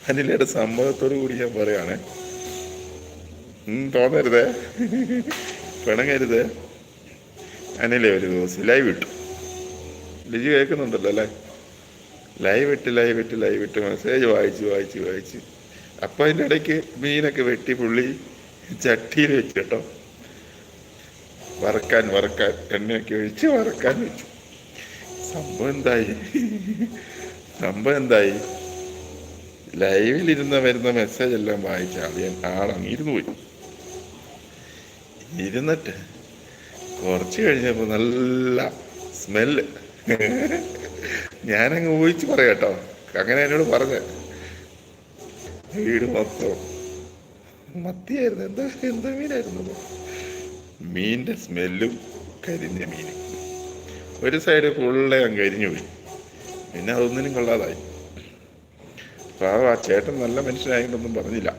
അനിലയുടെ സമ്മതത്തോടു കൂടി ഞാൻ പറയുകയാണേ. തോന്നരുതേ, പിണങ്ങരുതേ. അനിലെ ഒരു ദിവസം ലൈവ് ഇട്ടു. ലിജി കേൾക്കുന്നുണ്ടല്ലോ അല്ലേ? ലൈവ് ഇട്ട് മെസ്സേജ് വായിച്ച് അപ്പം അതിൻ്റെ ഇടയ്ക്ക് മീനൊക്കെ വെട്ടി പുള്ളി ചട്ടിയിൽ വെച്ച് കേട്ടോ, വറക്കാൻ എണ്ണയൊക്കെ ഒഴിച്ച് വറക്കാൻ വെച്ചു. സംഭവം എന്തായി? ലൈവിലിരുന്ന വരുന്ന മെസ്സേജ് എല്ലാം വായിച്ച ആളങ്ങ് ഇരുന്ന് പോയി. ഇരുന്നിട്ട് കുറച്ച് കഴിഞ്ഞപ്പോൾ നല്ല സ്മെല്ല്. ഞാനങ്ങ് ഊഹിച്ച് പറയാട്ടോ, അങ്ങനെ എന്നോട് പറഞ്ഞ. വീട് മൊത്തം മത്തിയായിരുന്നു. എന്താ മീനായിരുന്നു? മീനിന്റെ സ്മെല്ലും കരിഞ്ഞ മീൻ. ഒരു സൈഡ് ഫുള്ളെ അങ്ങ് കരിഞ്ഞു പോയി. പിന്നെ അതൊന്നിനും കൊള്ളാതായി. അപ്പോൾ ആ ചേട്ടൻ നല്ല മനുഷ്യനായതുകൊണ്ടൊന്നും പറഞ്ഞില്ല.